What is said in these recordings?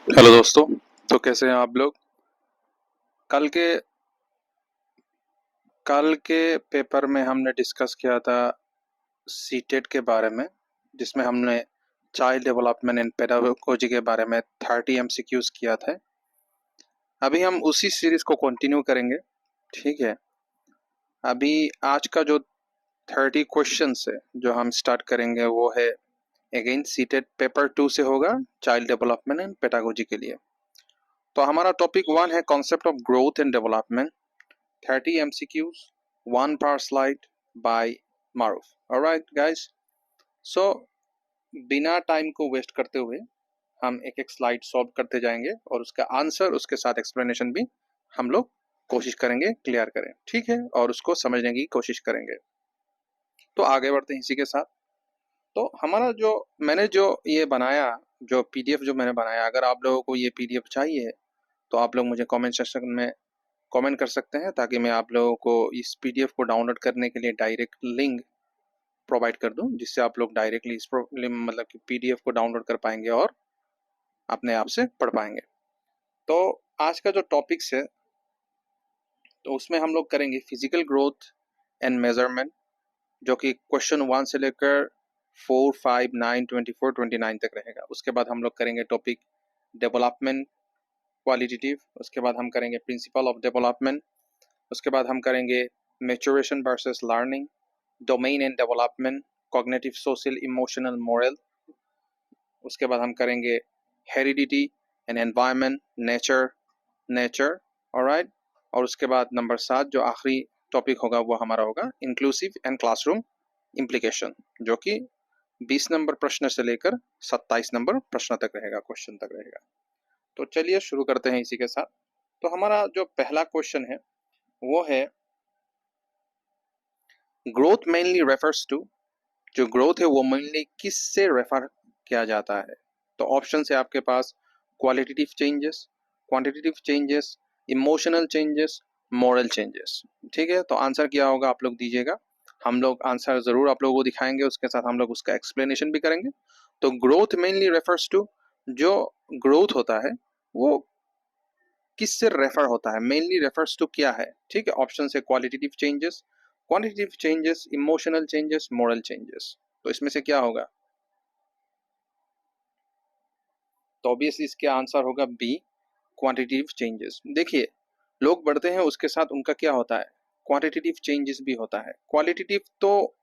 Hello दोस्तों। तो कैसे हैं आप लोग? कल के कल के पेपर में हमने डिस्कस किया था सीटेट के बारे में, जिसमें हमने चाइल्ड डेवलपमेंट एंड पेडागोजी के बारे में 30 एमसीक्यूज किया था। अभी हम उसी सीरीज को कंटिन्यू करेंगे। ठीक है। अभी आज का जो 30 क्वेश्चंस है जो हम स्टार्ट करेंगे वो है अगेन सीटेट पेपर 2 से होगा, चाइल्ड डेवलपमेंट एंड पेडागोजी के लिए। तो हमारा टॉपिक 1 है concept of growth and development, 30 MCQs, 1 per slide by Maruf. Alright guys, so बिना टाइम को वेस्ट करते हुए हम एक एक स्लाइड सॉल्व करते जाएंगे और उसका आंसर उसके साथ एक्सप्लेनेशन भी हम लोग कोशिश करेंगे क्लियर करें। ठीक है, और उसको समझने की कोशिश करेंगे। तो आगे बढ़ते हैं इसी के साथ। तो हमारा जो मैंने जो ये बनाया, जो पीडीएफ जो मैंने बनाया, अगर आप लोगों को ये पीडीएफ चाहिए तो आप लोग मुझे कमेंट सेक्शन में कमेंट कर सकते हैं, ताकि मैं आप लोगों को इस पीडीएफ को डाउनलोड करने के लिए डायरेक्ट लिंक प्रोवाइड कर दूं, जिससे आप लोग डायरेक्टली इस मतलब कि पीडीएफ को डाउनलोड कर पाएंगे और अपने आप से पढ़ पाएंगे। तो आज का जो टॉपिक्स है तो उसमें हम लोग करेंगे फिजिकल ग्रोथ एंड मेजरमेंट, जो कि क्वेश्चन 1 से लेकर 4, 5, 9, 24, 29 तक रहेगा। उसके बाद हम लोग करेंगे टॉपिक डेवलपमेंट क्वालिटेटिव, उसके बाद हम करेंगे प्रिंसिपल ऑफ डेवलपमेंट, उसके बाद हम करेंगे maturation versus learning, domain and development, cognitive social emotional moral, उसके बाद हम करेंगे heredity and environment, nature alright. और उसके बाद नंबर 7 जो आखिरी टॉपिक होगा वो हमारा होगा इंक्लूसिव एंड क्लासरूम इम्प्लीकेशन, जो कि 20 नंबर प्रश्न से लेकर 27 नंबर प्रश्न तक रहेगा, क्वेश्चन तक रहेगा। तो चलिए शुरू करते हैं इसी के साथ। तो हमारा जो पहला क्वेश्चन है वो है ग्रोथ मेनली रेफर्स टू, जो ग्रोथ है वो मेनली किससे रेफर किया जाता है? तो ऑप्शन है आपके पास qualitative changes, quantitative changes, emotional changes, moral changes. ठीक है, तो आंसर क्या होगा आप लोग दीजिएगा। हम लोग आंसर जरूर आप लोगों को दिखाएंगे, उसके साथ हम लोग उसका एक्सप्लेनेशन भी करेंगे। तो ग्रोथ मेनली रेफर्स टू, जो ग्रोथ होता है वो किससे रेफर होता है, मेनली रेफर्स टू क्या है? ठीक है, ऑप्शन है qualitative changes, quantitative changes, emotional changes, moral changes. तो इसमें से क्या होगा? तो ऑब्वियसली इसका आंसर होगा बी, क्वांटिटेटिव चेंजेस। देखिए, लोग बढ़ते हैं उसके साथ उनका क्या होता है, क्वांटिटेटिव चेंजेस भी होता है। क्वालिटेटिव तो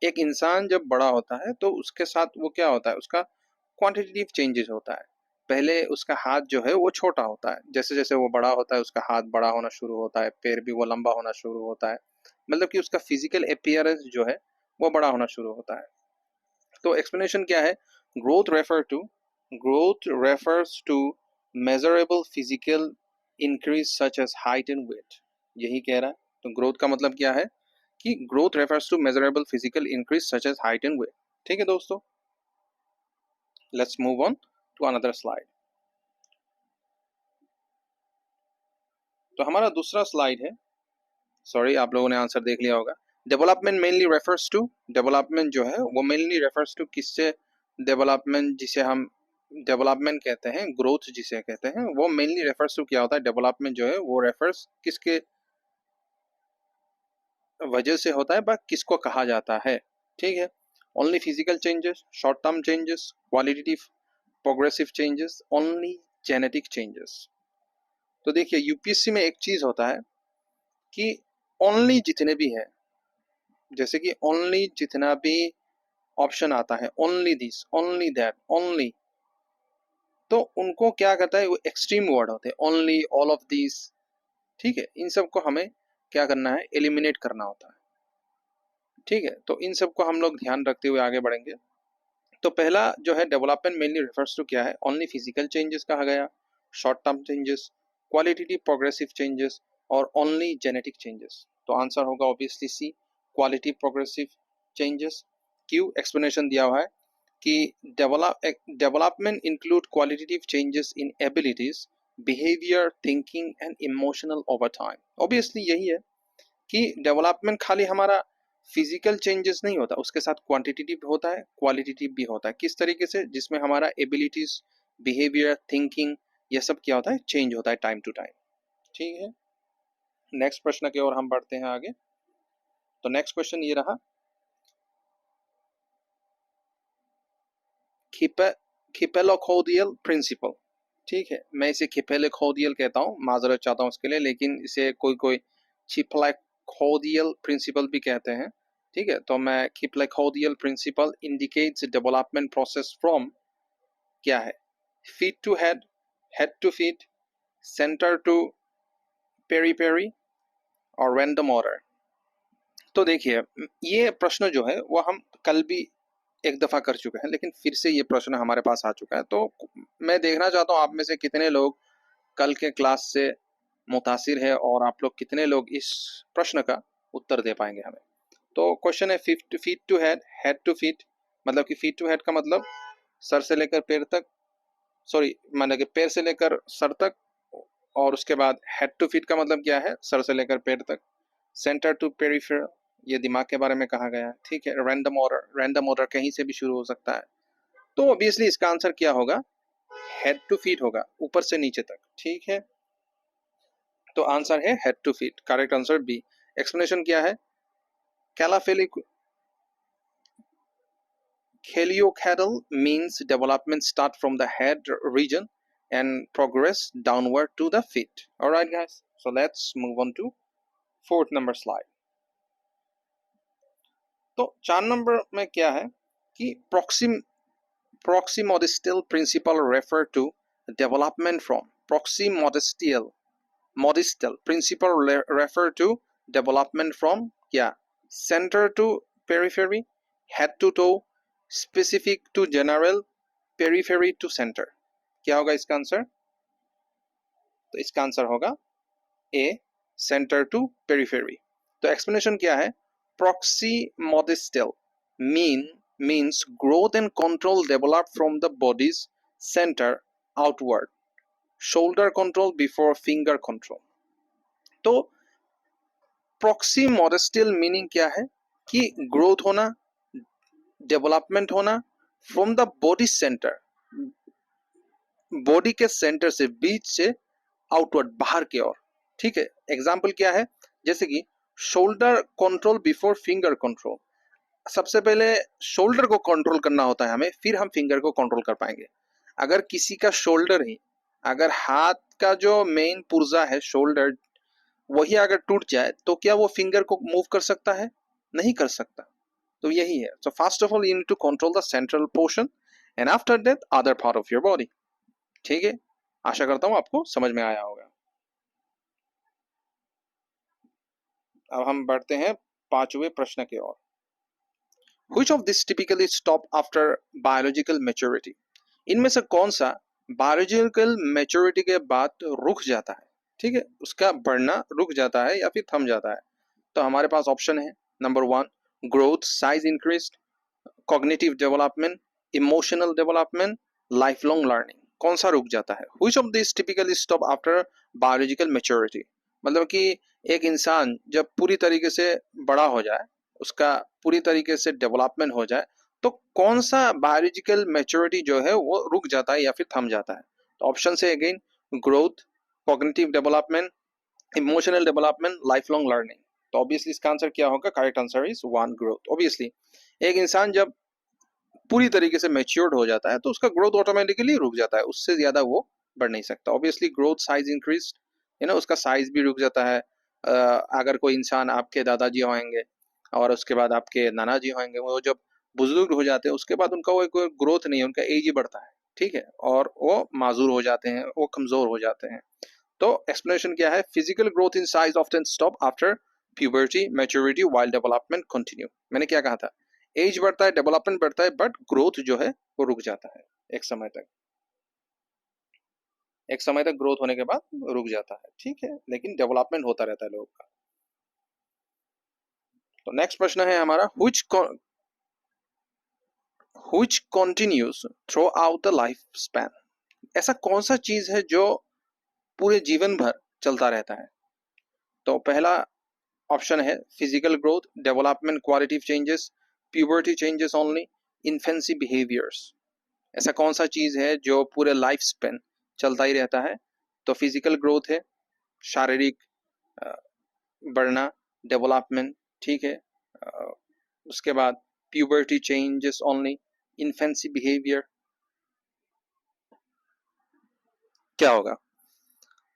एक इंसान जब बड़ा होता है तो उसके साथ वो क्या होता है, उसका क्वांटिटेटिव चेंजेस होता है। पहले उसका हाथ जो है वो छोटा होता है, जैसे जैसे वो बड़ा होता है उसका हाथ बड़ा होना शुरू होता है, पैर भी वो लंबा होना शुरू होता है, मतलब कि उसका फिजिकल अपीयरेंस जो है वो बड़ा होना शुरू होता है। तो एक्सप्लेनेशन क्या है? Growth refer to growth refers to measurable physical increase such as height and weight, यही कह रहा है। तो ग्रोथ का मतलब क्या है कि growth refers to measurable physical increase such as height and weight. ठीक है दोस्तों, let's move on to another slide. तो हमारा दूसरा स्लाइड है, सॉरी आप लोगों ने आंसर देख लिया होगा। Development mainly refers to, development जो है वो मेनली रेफर्स टू किससे? डेवलपमेंट जिसे हम डेवलपमेंट कहते हैं, ग्रोथ जिसे कहते हैं, वो मेनली रेफर्स टू क्या होता है? डेवलपमेंट जो है वो रेफर्स किसके वजह से होता है, बा किसको कहा जाता है? ठीक है, only physical changes, short term changes, qualitative progressive changes, only genetic changes. तो देखिए यूपीएससी में एक चीज होता है कि ओनली जितने भी है, जैसे कि ओनली जितना भी ऑप्शन आता है, only this, only that, only, तो उनको क्या करता है, वो एक्सट्रीम वर्ड होते हैं, ओनली, ऑल ऑफ दिस। ठीक है, इन सब को हमें क्या करना है, एलिमिनेट करना होता है। ठीक है, तो इन सब को हम लोग ध्यान रखते हुए आगे बढ़ेंगे। तो पहला जो है डेवलपमेंट मेनली रेफर्स टू क्या है, ओनली फिजिकल चेंजेस कहा गया, short term changes, qualitative progressive changes और ओनली जेनेटिक चेंजेस। तो आंसर होगा ऑब्वियसली सी, क्वालिटी प्रोग्रेसिव चेंजेस। क्यों? एक्सप्लेनेशन दिया हुआ है कि development include qualitative changes in abilities, behaviour, thinking and emotional over time. Obviously यही है कि डेवलपमेंट खाली हमारा फिजिकल चेंजेस नहीं होता, उसके साथ क्वांटिटेटिव होता है, क्वालिटेटिव भी होता है। किस तरीके से? जिसमें हमारा एबिलिटीज, बिहेवियर, थिंकिंग ये सब क्या होता है, चेंज होता है टाइम टू टाइम। ठीक है, नेक्स्ट प्रश्न की ओर हम बढ़ते हैं आगे। तो नेक्स्ट क्वेश्चन ये रहा, खिपेलोखोदियल प्रिंसिपल। ठीक है, मैं इसे खिपेलोखोदियल कहता हूँ, माजरत चाहता हूँ उसके लिए, लेकिन इसे कोई कोई खिपेलोखोदियल प्रिंसिपल भी कहते हैं। ठीक है, तो मैं cephalocaudal principle indicates development process from, क्या है, feet to head, head to feet, centre to periphery और रैंडम ऑर्डर। तो देखिए, ये प्रश्न जो है वो हम कल भी एक दफा कर चुके हैं, लेकिन फिर से ये प्रश्न हमारे पास आ चुका है। तो मैं देखना चाहता हूँ आप में से कितने लोग कल के क्लास से मुतासिर है और आप लोग कितने लोग इस प्रश्न का उत्तर दे पाएंगे हमें। तो क्वेश्चन है feet to head, head to feet, मतलब कि फीट टू हेड का मतलब सर से लेकर पैर तक, सॉरी मतलब कि पैर से लेकर सर तक, और उसके बाद हेड टू फीट का मतलब क्या है, सर से लेकर पैर तक। सेंटर टू पेरिफेरल, ये दिमाग के बारे में कहा गया है। ठीक है, रैंडम ऑर्डर कहीं से भी शुरू हो सकता है। तो ऑब्वियसली इसका आंसर क्या होगा, हेड टू फीट होगा, ऊपर से नीचे तक। ठीक है, तो आंसर है head to feet, correct answer B. Explanation क्या है, Cheliocaudal means development start from the head region and progress downward to the feet. Alright guys, so let's move on to fourth number slide. तो 4 number में क्या है कि proximodistal principle refer to development from, modistal principle refer to development from क्या, center to periphery, head to toe, specific to general, periphery to center। क्या होगा इसका answer, तो इसका आंसर होगा ए, सेंटर टू पेरिफेरी। तो एक्सप्लेनेशन क्या है, proximodistal means growth and control developed from the body's center outward, shoulder control before finger control। तो proximodistal मीनिंग क्या है कि ग्रोथ होना, डेवलपमेंट होना from the body centre, body के सेंटर से, बीच से आउटवर्ड, बाहर की ओर। ठीक है, एग्जाम्पल क्या है, जैसे कि shoulder control before finger control, सबसे पहले शोल्डर को कंट्रोल करना होता है हमें, फिर हम फिंगर को कंट्रोल कर पाएंगे। अगर किसी का शोल्डर ही, अगर हाथ का जो मेन पुर्जा है शोल्डर, वही अगर टूट जाए तो क्या वो फिंगर को मूव कर सकता है, नहीं कर सकता। तो यही है, so first of all you need to control the central portion and after that other part of your body. ठीक है, आशा करता हूं आपको समझ में आया होगा। अब हम बढ़ते हैं 5वें प्रश्न की ओर। Which of this typically stop after biological maturity? इनमें से कौन सा बायोलॉजिकल मैच्योरिटी के बाद रुक जाता है, ठीक है, उसका बढ़ना रुक जाता है या फिर थम जाता है। तो हमारे पास ऑप्शन है, number 1 growth, size increase, cognitive development, emotional development, life long learning. कौन सा रुक जाता है, which of this typically stop after biological maturity, मतलब कि एक इंसान जब पूरी तरीके से बड़ा हो जाए, उसका पूरी तरीके से डेवलपमेंट हो जाए, तो कौन सा बायोलॉजिकल मैच्योरिटी जो है वो रुक जाता है या फिर थम जाता है। तो ऑप्शन से again, growth, cognitive development, emotional development, life long learning. तो ऑब्वियसली इसका आंसर क्या होगा, correct answer is 1 growth. Obviously एक इंसान जब पूरी तरीके से मैच्योर्ड हो जाता है तो उसका ग्रोथ ऑटोमेटिकली रुक जाता है, उससे ज्यादा वो बढ़ नहीं सकता। ऑब्वियसली ग्रोथ, साइज इंक्रीज, उसका साइज भी रुक जाता है। अगर कोई इंसान, आपके दादाजी होंगे और उसके बाद आपके नाना जी होंगे, वो जब बुजुर्ग हो जाते हैं उसके बाद उनका वो ग्रोथ नहीं है, उनका एज ही बढ़ता है। ठीक है, और वो माजूर हो जाते हैं, वो कमजोर हो जाते हैं। तो एक्सप्लेनेशन क्या है, physical growth in size often stop after puberty, maturity, while development continue. मैंने क्या कहा था, एज बढ़ता है, डेवलपमेंट बढ़ता है, बट ग्रोथ जो है वो रुक जाता है एक समय तक, एक समय तक ग्रोथ होने के बाद रुक जाता है। ठीक है, लेकिन डेवलपमेंट होता रहता है लोगों का। तो नेक्स्ट प्रश्न है हमारा, which continues throughout the life span। ऐसा कौन सा चीज है जो पूरे जीवन भर चलता रहता है। तो पहला ऑप्शन है physical growth, development, quality changes, puberty changes only, infancy behaviours. ऐसा कौन सा चीज है जो पूरे लाइफ स्पेन चलता ही रहता है। तो फिजिकल ग्रोथ है, शारीरिक बढ़ना, डेवलपमेंट, ठीक है। उसके बाद puberty changes only, infancy behaviour, क्या होगा?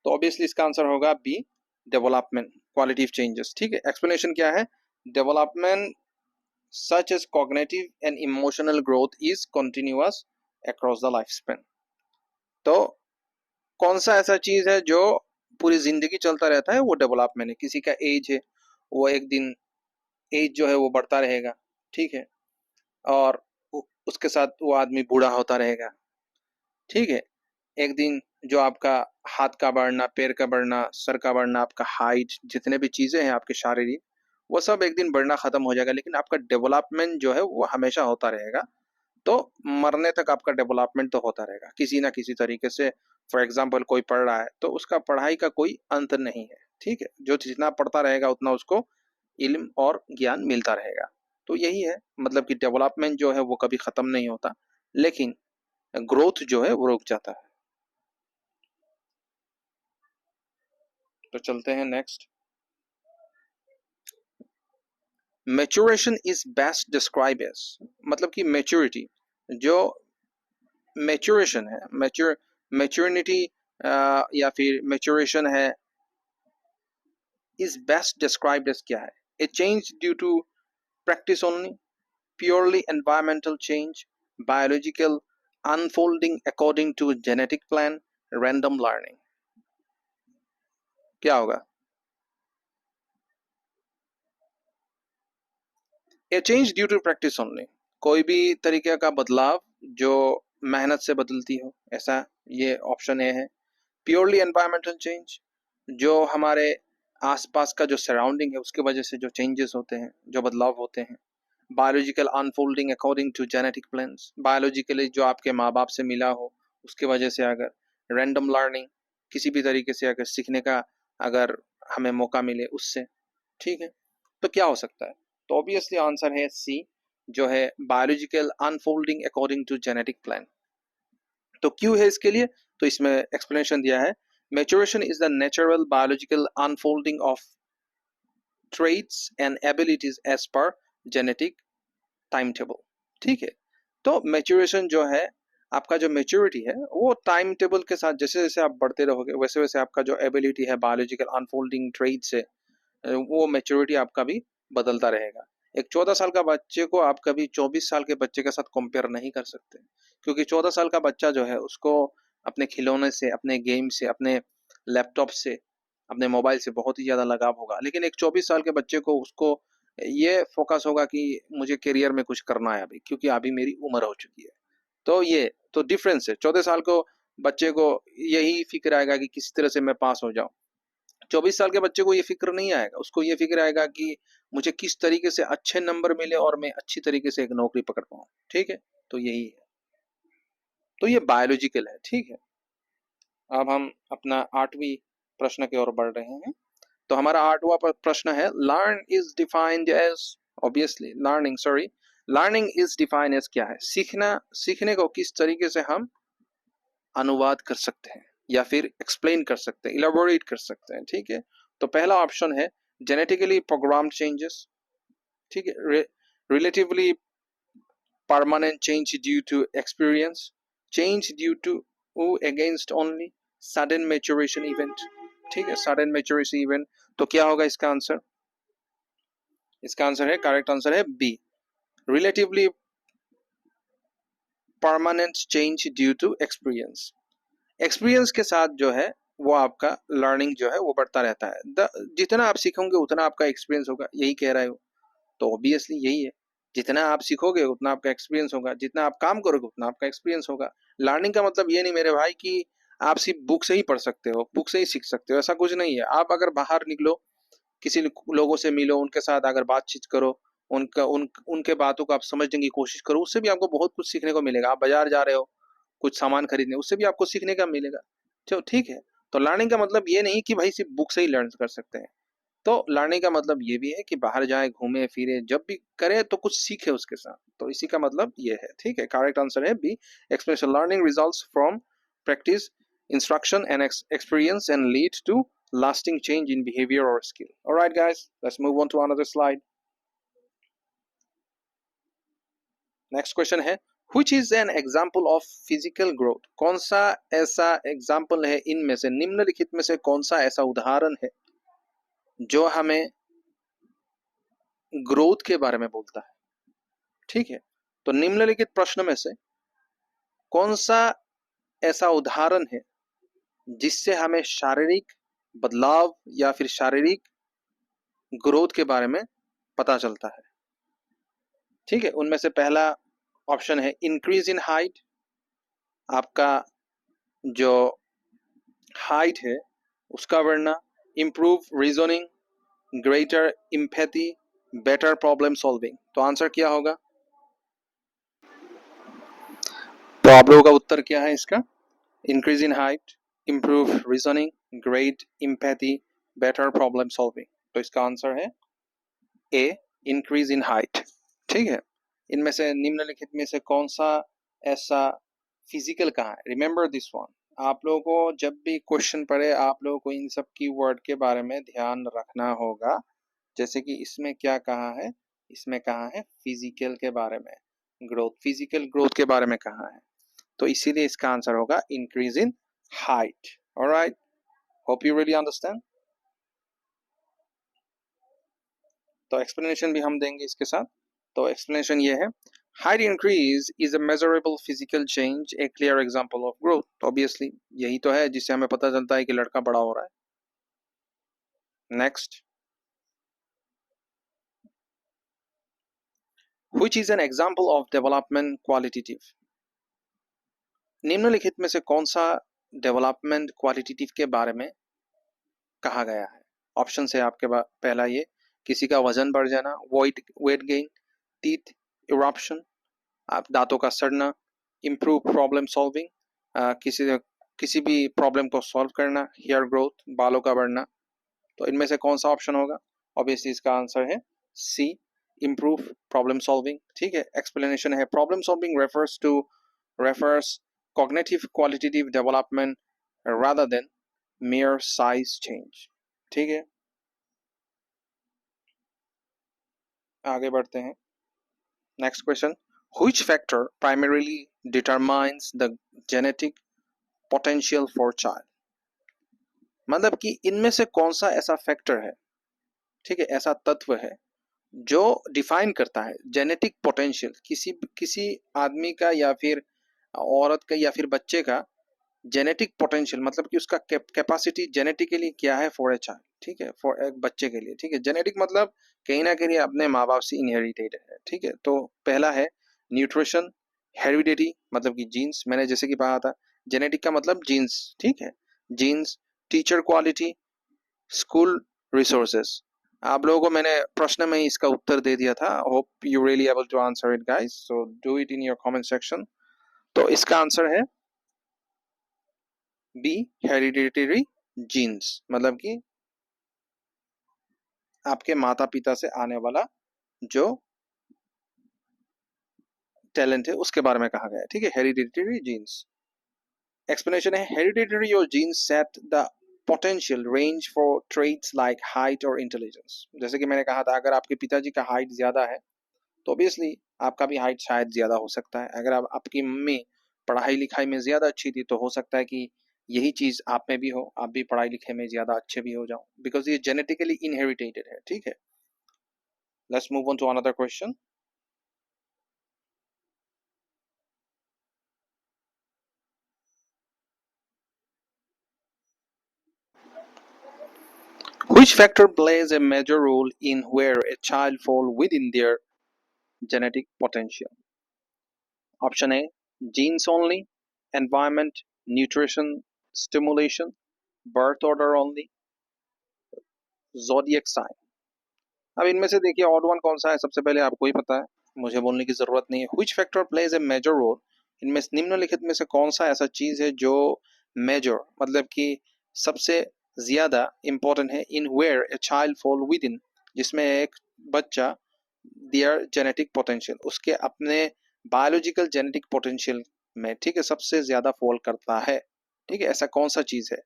तो ऑब्वियसली इसका आंसर होगा B, development, quality of changes, ठीक है। एक्सप्लेनेशन क्या है? Development such as cognitive and emotional growth is continuous across the lifespan। तो कौन सा ऐसा चीज है जो पूरी जिंदगी चलता रहता है? वो डेवलपमेंट है। किसी का एज है, वो एक दिन एज जो है वो बढ़ता रहेगा, ठीक है, और उसके साथ वो आदमी बूढ़ा होता रहेगा, ठीक है। एक दिन जो आपका हाथ का बढ़ना, पैर का बढ़ना, सर का बढ़ना, आपका हाइट, जितने भी चीजें हैं आपके शारीरिक, वो सब एक दिन बढ़ना खत्म हो जाएगा, लेकिन आपका डेवलपमेंट जो है वो हमेशा होता रहेगा। तो मरने तक आपका डेवलपमेंट तो होता रहेगा किसी ना किसी तरीके से। फॉर एग्जाम्पल कोई पढ़ रहा है तो उसका पढ़ाई का कोई अंत नहीं है, ठीक है। जो जितना पढ़ता रहेगा उतना उसको इल्म और ज्ञान मिलता रहेगा। तो यही है, मतलब कि डेवलपमेंट जो है वो कभी खत्म नहीं होता, लेकिन ग्रोथ जो है वो रुक जाता है। तो चलते हैं next. Maturation is best describe as, मतलब कि मैच्योरिटी, जो मैच्योरेशन है, मैच्योरिटी या फिर मैच्योरेशन है, इज बेस्ट डिस्क्राइब्ड एज क्या है? A change due to practice only, purely environmental change, biological unfolding according to genetic plan, random learning, क्या होगा? A change due to practice only, कोई भी तरीके का बदलाव जो मेहनत से बदलती हो, ऐसा, ये ऑप्शन ए है। प्योरली एनवायरमेंटल चेंज, जो हमारे आसपास का जो सराउंडिंग है उसकी वजह से जो चेंजेस होते हैं, जो बदलाव होते हैं। Biological unfolding according to genetic plans, biologically जो आपके माँ बाप से मिला हो उसकी वजह से। अगर रैंडम लर्निंग, किसी भी तरीके से अगर सीखने का अगर हमें मौका मिले उससे, ठीक है। तो क्या हो सकता है? तो ऑब्वियसली आंसर है सी, जो है biological unfolding according to genetic plan. तो क्यों है इसके लिए? तो इसमें एक्सप्लेनेशन दिया है, maturation is the natural biological unfolding of traits and abilities as per genetic time table, ठीक है। तो मैच्योरेशन जो है, आपका जो मैच्योरिटी है वो टाइम टेबल के साथ, जैसे जैसे आप बढ़ते रहोगे वैसे वैसे आपका जो एबिलिटी है बायोलॉजिकल अनफोल्डिंग ट्रेट से, वो मैच्योरिटी आपका भी बदलता रहेगा। एक 14 साल का बच्चे को आप कभी 24 साल के बच्चे के साथ कंपेयर नहीं कर सकते, क्योंकि 14 साल का बच्चा जो है उसको अपने खिलौने से, अपने गेम से, अपने लैपटॉप से, अपने मोबाइल से बहुत ही ज्यादा लगाव होगा। लेकिन एक 24 साल के बच्चे को, उसको ये फोकस होगा कि मुझे करियर में कुछ करना है अभी, क्योंकि अभी मेरी उम्र हो चुकी है। तो ये तो डिफरेंस है। 14 साल को बच्चे को यही फिक्र आएगा कि किस तरह से मैं पास हो जाऊं। 24 साल के बच्चे को ये फिक्र नहीं आएगा, उसको ये फिक्र आएगा कि मुझे किस तरीके से अच्छे नंबर मिले और मैं अच्छी तरीके से एक नौकरी पकड़ पाऊं, ठीक है। तो यही है, तो ये बायोलॉजिकल है, ठीक है। अब हम अपना 8वीं प्रश्न की ओर बढ़ रहे हैं। तो हमारा 8वां प्रश्न है, learn is defined as, obviously learning, sorry, learning is defined as क्या है? सीखना, सीखने को किस तरीके से हम अनुवाद कर सकते हैं या फिर एक्सप्लेन कर सकते हैं, इलेबोरेट कर सकते हैं, ठीक है। तो पहला ऑप्शन है जेनेटिकली प्रोग्राम्ड चेंजेस, ठीक है, relatively permanent change due to experience, change due to against only, sudden maturation event, ठीक है, सडन मैच्योरेशन इवेंट। तो क्या होगा इसका आंसर? इसका आंसर है, करेक्ट आंसर है B, relatively permanent change due to experience. Experience के साथ जो है वो आपका लर्निंग जो है वो बढ़ता रहता है। जितना आप सीखोगे उतना आपका एक्सपीरियंस होगा, यही कह रहे हो। तो ऑब्वियसली यही है, जितना आप सीखोगे उतना आपका एक्सपीरियंस होगा, जितना आप काम करोगे उतना आपका एक्सपीरियंस होगा। लर्निंग का मतलब ये नहीं मेरे भाई कि आप सिर्फ बुक से ही पढ़ सकते हो, बुक से ही सीख सकते हो, ऐसा कुछ नहीं है। आप अगर बाहर निकलो, किसी लोगों से मिलो, उनके साथ अगर बातचीत करो, उनके बातों को आप समझने की कोशिश करो, उससे भी आपको बहुत कुछ सीखने को मिलेगा। आप बाजार जा रहे हो कुछ सामान खरीदने, उससे भी आपको सीखने का मिलेगा, चलो ठीक है। तो लर्निंग का मतलब ये नहीं कि भाई सिर्फ बुक से ही लर्न कर सकते हैं। तो लर्निंग का मतलब ये भी है कि बाहर जाए, घूमे फिरे, जब भी करे तो कुछ सीखे उसके साथ। तो इसी का मतलब ये है, ठीक है। करेक्ट आंसर है B, expression learning results from practice instruction and experience and lead to lasting change in behavior or skill. Alright guys, let's move on to another slide. Next question है which is an example of physical growth? कौन सा ऐसा example है इनमें से, निम्नलिखित में से कौन सा ऐसा उदाहरण है जो हमें ग्रोथ के बारे में बोलता है? ठीक है, तो निम्नलिखित प्रश्न में से कौन सा ऐसा उदाहरण है जिससे हमें शारीरिक बदलाव या फिर शारीरिक ग्रोथ के बारे में पता चलता है? ठीक है, उनमें से पहला ऑप्शन है इंक्रीज इन हाइट। आपका जो हाइट है उसका बढ़ना, improve reasoning, greater empathy, better problem solving. तो आंसर क्या होगा? तो आप लोगों का उत्तर क्या है इसका? Increase in height, improve reasoning, great empathy, better problem solving. तो इसका आंसर है ए, इंक्रीज इन हाइट। ठीक है, इनमें से निम्नलिखित में से कौन सा ऐसा फिजिकल कहा है? Remember this one. आप लोगों को जब भी क्वेश्चन पढ़े आप लोगों को इन सब की वर्ड के बारे में ध्यान रखना होगा। जैसे कि इसमें क्या कहा है? इसमें कहा है फिजिकल के बारे में, ग्रोथ, फिजिकल ग्रोथ के बारे में कहा है, तो इसीलिए इसका आंसर होगा increase in height. Alright, hope you really understand. तो एक्सप्लेनेशन भी हम देंगे इसके साथ। तो एक्सप्लेनेशन ये है, height increase is a measurable physical change, a clear example of growth। तो obviously यही तो है जिससे हमें पता चलता है कि लड़का बड़ा हो रहा है। Next, which is an example of development qualitative? निम्नलिखित में से कौन सा डेवलपमेंट क्वालिटेटिव के बारे में कहा गया है? ऑप्शन है आपके पास, पहला ये, किसी का वजन बढ़ जाना, वेट गेन, टीथ इरप्शन, दांतों का सड़ना, इम्प्रूव प्रॉब्लम सॉल्विंग, किसी भी प्रॉब्लम को सॉल्व करना, हेयर ग्रोथ, बालों का बढ़ना। तो इनमें से कौन सा ऑप्शन होगा? ऑब्वियसली इसका आंसर है सी, इम्प्रूव प्रॉब्लम सॉल्विंग। ठीक है, एक्सप्लेनेशन है, problem solving refers cognitive qualitative development rather than mere size change। ठीक है, आगे बढ़ते हैं। Next question, which factor primarily determines the genetic potential for child? मतलब कि इनमें से कौन सा ऐसा फैक्टर है, ठीक है, ऐसा तत्व है जो डिफाइन करता है जेनेटिक पोटेंशियल, किसी आदमी का या फिर औरत का या फिर बच्चे का जेनेटिक पोटेंशियल, मतलब कि उसका कैपेसिटी जेनेटिकली क्या है फॉर ए चाइल्ड। ठीक है, फॉर एक बच्चे के लिए। ठीक है, जेनेटिक मतलब कहीं ना कहीं अपने माँ बाप से इनहेरिटेड है। ठीक है, तो पहला है न्यूट्रिशन, हेरिडिटी मतलब कि जीन्स, मैंने जैसे कि कहा था जेनेटिक का मतलब जीन्स। ठीक है, genes, teacher quality, school resources. आप लोगों को मैंने प्रश्न में ही इसका उत्तर दे दिया था। Hope you really able to answer it guys, so do it in your comment section. तो इसका आंसर है बी, हेरिडिटरी जीन्स, मतलब कि आपके माता पिता से आने वाला जो टैलेंट है उसके बारे में कहा गया है। ठीक है, हेरिडिटरी जीन्स। एक्सप्लेनेशन है, हेरिडिटरी और genes set the potential range for traits like height और इंटेलिजेंस। जैसे कि मैंने कहा था, अगर आपके पिताजी का हाइट ज्यादा है तो ऑब्वियसली आपका भी हाइट शायद ज्यादा हो सकता है। अगर आपकी मम्मी पढ़ाई लिखाई में ज्यादा अच्छी थी तो हो सकता है कि यही चीज आप में भी हो, आप भी पढ़ाई लिखाई में ज्यादा अच्छे भी हो जाओ, बिकॉज ये जेनेटिकली इनहेरिटेड है। ठीक है, let's move on to another question. Which factor plays a major role in where a child fall within their genetic potential? Option A, genes only, environment, nutrition, stimulation, birth order only, zodiac sign। अब इनमें से देखिए odd one कौन सा है, सबसे पहले आपको ही पता है, मुझे बोलने की जरूरत नहीं है। Which factor plays a major role? इनमें निम्नलिखित में से कौन सा ऐसा चीज है जो मेजर मतलब कि सबसे ज्यादा इंपॉर्टेंट है, in where a child fall within, जिसमें एक बच्चा देयर जेनेटिक पोटेंशियल, उसके अपने बायोलॉजिकल जेनेटिक पोटेंशियल में, ठीक है, सबसे ज्यादा फॉल करता है। ठीक है, ऐसा कौन सा चीज है?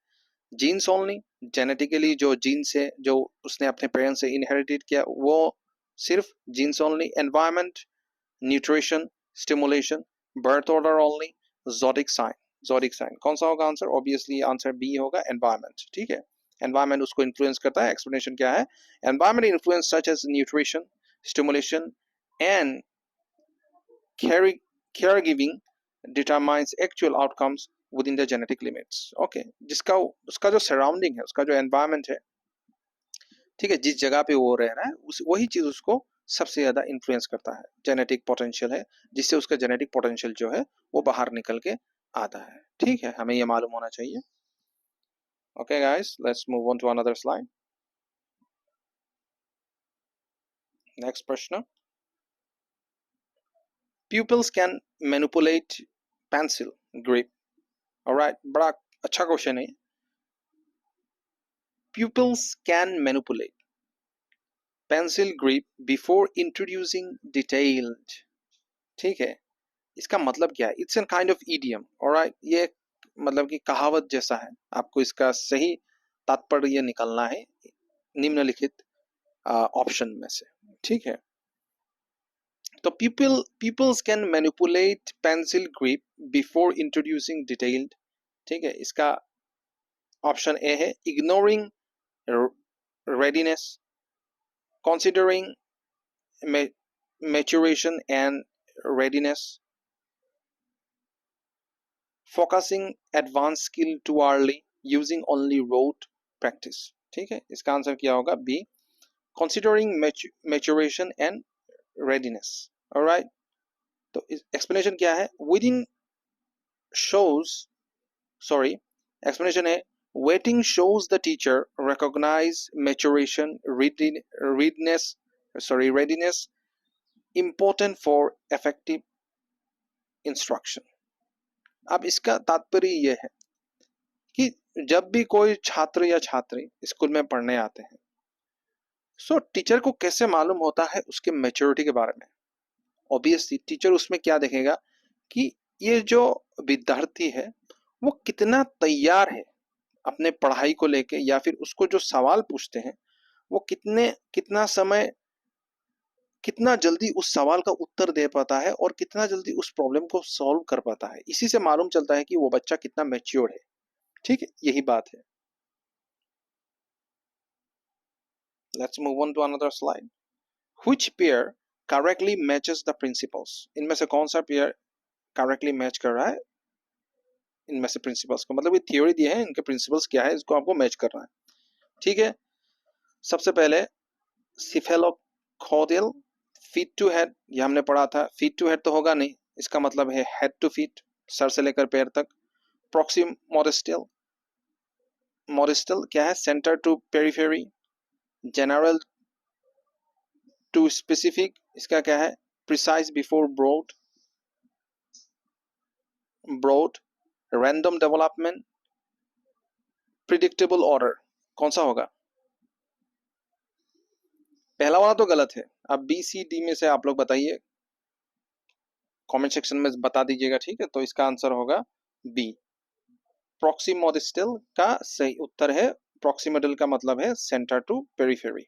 जीन्स ओनली, जेनेटिकली जो जीन्स है जो उसने अपने पेरेंट्स से इनहेरिटेड किया वो सिर्फ genes only, environment, nutrition, stimulation, birth order only, zodiac sign. Zodiac sign कौन सा होगा आंसर? ऑब्वियसली आंसर बी होगा, एनवायरमेंट। ठीक है, एनवायरमेंट उसको इन्फ्लुएंस करता है। एक्सप्लेनेशन क्या है? Environment influence such as nutrition, stimulation and caregiving determines actual outcomes within the genetic limits. Okay, जिसका उसका जो सराउंडिंग है, उसका जो एनवायरमेंट है, ठीक है, जिस जगह पे वो रह रहा है उस वही चीज उसको सबसे ज्यादा इन्फ्लुएंस करता है। जेनेटिक पोटेंशियल है जिससे उसका जेनेटिक पोटेंशियल जो है वो बाहर निकल के आता है। ठीक है, हमें ये मालूम होना चाहिए। Okay guys, let's move on to another slide. Next प्रश्न, pupils can manipulate pencil grip. Alright, बड़ा अच्छा क्वेश्चन है। pupils can manipulate pencil grip before introducing detailed। ठीक है, इसका मतलब क्या है? It's an kind of idiom. Alright, ये मतलब कि कहावत जैसा है। आपको इसका सही तात्पर्य निकलना है निम्नलिखित ऑप्शन में से। ठीक है, तो peoples can manipulate pencil grip before introducing detailed. ठीक है, इसका ऑप्शन ए है ignoring readiness, considering maturation and readiness, focusing advanced skill too early, using only rote practice। ठीक है, इसका आंसर क्या होगा? B, considering maturation and readiness। Alright, तो एक्सप्लेनेशन क्या है? within shows, sorry, explanation है waiting shows the teacher recognize maturation, readiness important for effective instruction। अब इसका तात्पर्य यह है कि जब भी कोई छात्र या छात्री स्कूल में पढ़ने आते हैं, सो टीचर को कैसे मालूम होता है उसके मैच्योरिटी के बारे में? ऑब्वियसली टीचर उसमें क्या देखेगा कि ये जो विद्यार्थी है वो कितना तैयार है अपने पढ़ाई को लेके, या फिर उसको जो सवाल पूछते हैं वो कितना समय, कितना जल्दी उस सवाल का उत्तर दे पाता है और कितना जल्दी उस प्रॉब्लम को सॉल्व कर पाता है। इसी से मालूम चलता है कि वो बच्चा कितना मैच्योर है। ठीक है, यही बात है। Let's move on to another slide. Which pair correctly matches the principles? इनमें से कौन सा पेयर करेक्टली मैच कर रहा है इनमें से प्रिंसिपल्स को? मतलब ये थ्योरी दिए हैं, इनके प्रिंसिपल्स क्या है, इसको आपको मैच करना है। ठीक है, सबसे पहले सिफेलोकॉडियल फीट टू हेड, ये हमने पढ़ा था। फीट टू हेड तो होगा नहीं, इसका मतलब है हेड टू फीट, सर से लेकर पैर तक। प्रॉक्सिम मोरिस्टल, मोरिस्टल क्या है? Center to periphery. General to specific, इसका क्या है? Precise before broad, broad. Random development, predictable order, कौन सा होगा? पहला वाला तो गलत है। अब बी सी डी में से आप लोग बताइए, कमेंट सेक्शन में बता दीजिएगा। ठीक है, तो इसका आंसर होगा बी, प्रॉक्सिमोडिस्टल का सही उत्तर है। प्रॉक्सिमोडल का मतलब है सेंटर टू पेरिफेरी।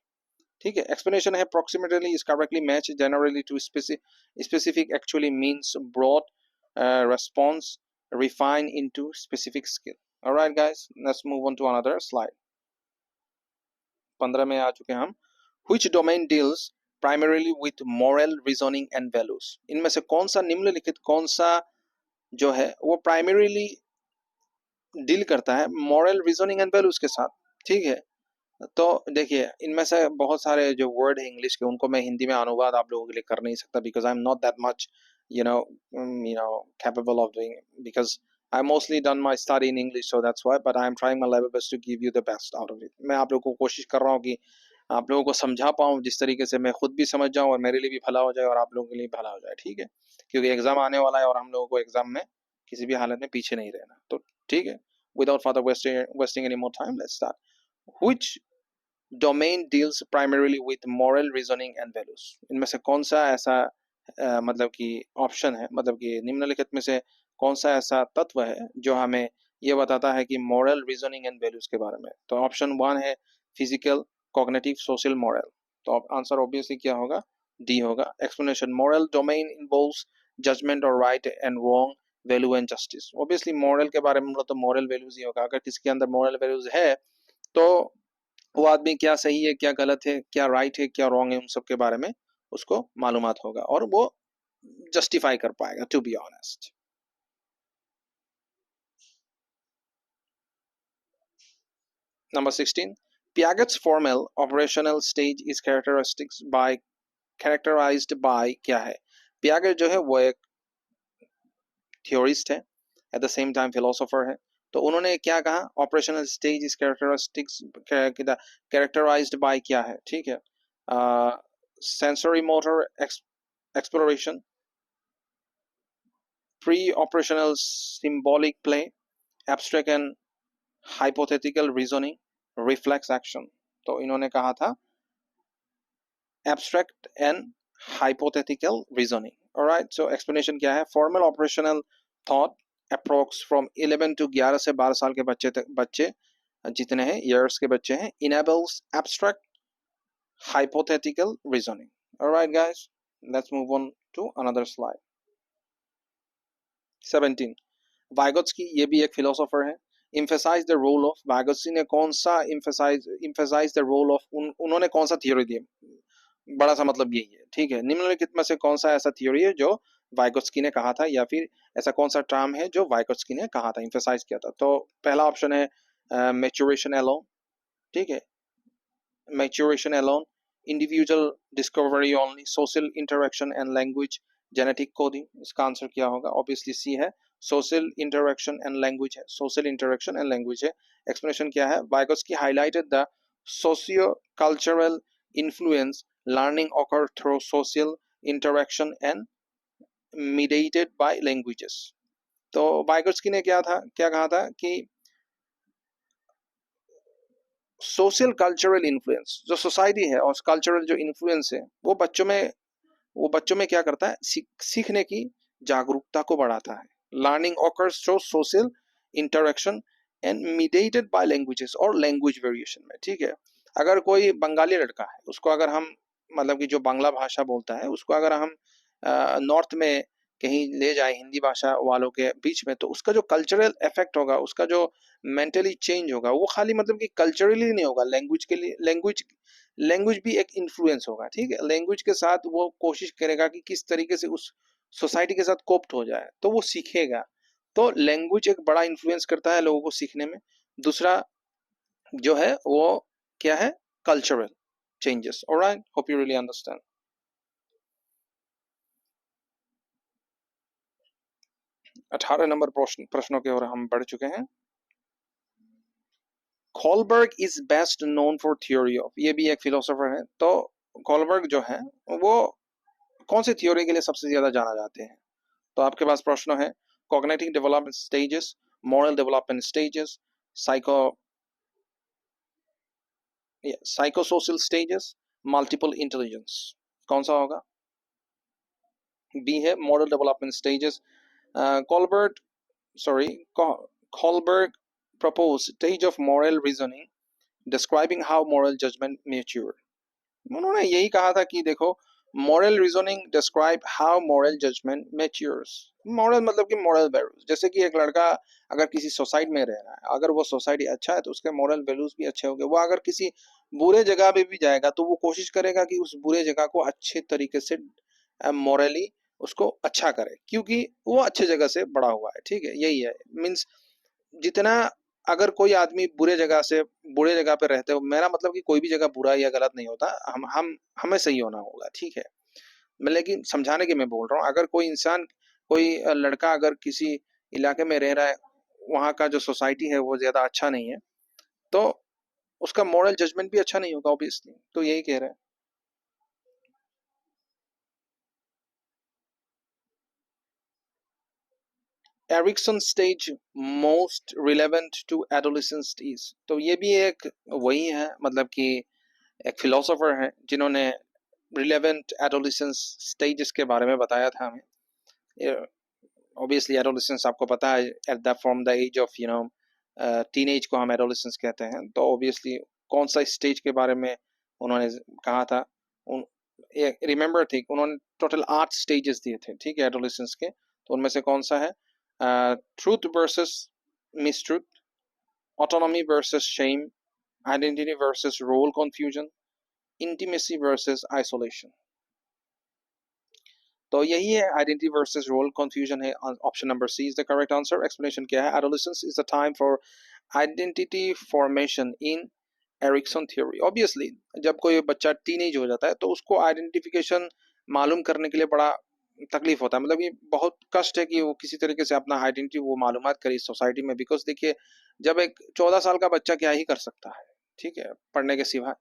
ठीक है, एक्सप्लेनेशन है proximately is correctly match generally to specific actually means broad response refine into specific skill। Alright guys, let's move on to another slide। 15 में आ चुके हैं हम। Which domain deals primarily with moral reasoning and values? इनमें से कौन सा निम्नलिखित कौन सा जो है वो प्राइमरीली डील करता है मॉरल रीजनिंग एंड वैल्यूज के साथ? ठीक है, तो देखिए इनमें से बहुत सारे जो वर्ड है इंग्लिश के उनको मैं हिंदी में अनुवाद आप लोगों के लिए कर नहीं सकता, because I am not that much capable of doing, because I mostly done my study in English, so that's why, but I am trying my level best to give you the best out of it. मैं आप लोगों को कोशिश कर रहा हूँ कि आप लोगों को समझा पाऊँ जिस तरीके से मैं खुद भी समझ जाऊँ और मेरे लिए भी भला हो जाए और आप लोगों के लिए भला हो जाए। ठीक है, क्योंकि एग्जाम आने वाला है और हम लोगों को एग्जाम में किसी भी हालत में पीछे नहीं रहना। तो ठीक है, without further wasting any more time, let's start। Which domain deals primarily with moral reasoning and values? इनमें से कौन सा ऐसा मतलब कि ऑप्शन है, मतलब कि निम्नलिखित में से कौन सा ऐसा तत्व है जो हमें ये बताता है कि मॉरल, रीजनिंग एंड वैल्यूज के बारे में। तो ऑप्शन 1 है फिजिकल, कॉग्निटिव, सोशल, मॉरल। तो आंसर ऑब्वियसली क्या होगा? डी होगा। Explanation, moral domain involves judgement और right and wrong, value and justice. Obviously moral के बारे में बोला तो मॉरल वैल्यूज ही होगा। अगर किसी के अंदर मॉरल वैल्यूज है तो वो आदमी क्या सही है, क्या गलत है, क्या राइट है, क्या रॉन्ग है, उन सब के बारे में उसको मालूमात होगा और वो जस्टिफाई कर पाएगा, to be honest. Number 16, Piaget's formal operational stage is characterized by क्या है? Piaget जो है वो एक थियोरिस्ट है, at the same time philosopher है। तो उन्होंने क्या कहा? Operational stage is characterized by क्या है? ठीक है, sensory motor exploration, pre operational symbolic play, abstract and hypothetical reasoning, reflex action. तो इन्होंने कहा था abstract and hypothetical reasoning. Alright, so explanation क्या है? Formal operational thought approx from 11 to 11 से 12 साल के बच्चे जितने हैं ईयर्स के बच्चे हैं, enables abstract hypothetical reasoning. Alright guys, let's move on to another slide. 17, Vygotsky, ये भी एक फिलोसोफर है। Emphasize the role of, Vygotsky ने कौन सा इम्फेसाइज द रोल ऑफ, उन्होंने कौन सा थियोरी दी? बड़ा सा मतलब यही है, ठीक है। निम्नलिखित में से कौन सा ऐसा थियोरी है जो वाइगोत्स्की ने कहा था, या फिर ऐसा कौन सा टर्म है जो वाइगोत्स्की ने कहा था, इम्फेसाइज किया था? तो पहला ऑप्शन है मैच्योरेशन एलोन, ठीक है, maturation alone, individual discovery only, social interaction and language, genetic coding. इसका आंसर क्या होगा? ऑब्वियसली सी है, सोशल इंटरेक्शन एंड लैंग्वेज है, सोशल इंटरेक्शन एंड लैंग्वेज है। एक्सप्लेनेशन क्या है? Vygotsky highlighted the socio cultural influence learning occur through social interaction and mediated by languages। तो Vygotsky ने क्या कहा था कि सोशल कल्चरल इन्फ्लुएंस, जो सोसाइटी है और कल्चरल जो इन्फ्लुएंस है वो बच्चों में क्या करता है? सीखने की जागरूकता को बढ़ाता है। Learning occurs through social interaction and mediated by languages, और लैंग्वेज वेरिएशन में, ठीक है। अगर कोई बंगाली लड़का है, उसको अगर हम मतलब कि जो बांग्ला भाषा बोलता है, उसको अगर हम नॉर्थ में कहीं ले जाए हिंदी भाषा वालों के बीच में, तो उसका जो कल्चरल इफेक्ट होगा, उसका जो मेंटली चेंज होगा, वो खाली मतलब कि कल्चरली नहीं होगा, लैंग्वेज के लिए लैंग्वेज भी एक इन्फ्लुएंस होगा, ठीक है। लैंग्वेज के साथ वो कोशिश करेगा कि किस तरीके से उस सोसाइटी के साथ कोप्ट हो जाए, तो वो सीखेगा। तो लैंग्वेज एक बड़ा इन्फ्लुएंस करता है लोगों को सीखने में। दूसरा जो है वो क्या है? Cultural changes. Alright, hope you really understand. 18 number प्रश्नों की ओर हम बढ़ चुके हैं। Kohlberg is best known for theory of, ये भी एक फिलोसोफर है। तो कॉलबर्ग जो है वो कौन सी थ्योरी के लिए सबसे ज्यादा जाना जाते हैं? तो आपके पास प्रश्न है, cognitive development stages, moral development stages, psycho psychosocial stages, multiple intelligence. कौन सा होगा? बी है moral development stages. Kohlberg sorry Kohlberg proposed stage of moral reasoning describing how moral judgment mature। उन्होंने यही कहा था कि देखो, moral reasoning describe how moral judgment matures. Moral मतलब कि मॉरल वैल्यूज, जैसे कि एक लड़का अगर किसी सोसाइटी में रह रहा है, अगर वो सोसाइटी अच्छा है तो उसके मॉरल वैल्यूज भी अच्छे होंगे। वो अगर किसी बुरे जगह पे भी जाएगा तो वो कोशिश करेगा कि उस बुरे जगह को अच्छे तरीके से मॉरली उसको अच्छा करे, क्योंकि वो अच्छे जगह से बड़ा हुआ है, ठीक है। यही है, मीन्स जितना अगर कोई आदमी बुरे जगह पे रहते हो, मेरा मतलब कि कोई भी जगह बुरा या गलत नहीं होता, हम हमें सही होना होगा, ठीक है। मैं लेकिन समझाने की मैं बोल रहा हूँ, अगर कोई इंसान, कोई लड़का अगर किसी इलाके में रह रहा है, वहाँ का जो सोसाइटी है वो ज्यादा अच्छा नहीं है, तो उसका मॉरल जजमेंट भी अच्छा नहीं होगा ऑब्वियसली। तो यही कह रहे हैं। Erikson stage most relevant to adolescence is, तो ये भी एक वही है, मतलब कि एक फिलोसोफर है जिन्होंने रिलेवेंट एडोलेसेंस स्टेजेस के बारे में बताया था हमें। ऑब्वियसली एडोलेसेंस आपको पता है at the from the age of teenage को हम एडोलेसेंस कहते हैं। तो ऑब्वियसली कौन सा स्टेज के बारे में उन्होंने कहा था, रिमेंबर थी उन्होंने टोटल 8 स्टेजेस दिए थे, ठीक है, एडोलेसेंस के। तो उनमें से कौन सा है? Truth versus mistruth, autonomy versus shame, identity versus role confusion, intimacy versus isolation. तो यही है, आइडेंटिटी वर्सेस रोल कंफ्यूजन है। Option number C is the correct answer. Explanation क्या है? Adolescence is the time for identity formation in Erikson theory. Obviously जब कोई बच्चा teenage हो जाता है तो उसको आइडेंटिफिकेशन मालूम करने के लिए बड़ा तकलीफ होता है, मतलब ये बहुत कष्ट है कि वो किसी तरीके से अपना आइडेंटिटी वो मालूमात करे इस सोसाइटी में। बिकॉज देखिए, जब एक 14 साल का बच्चा क्या ही कर सकता है, ठीक है, पढ़ने के सिवा,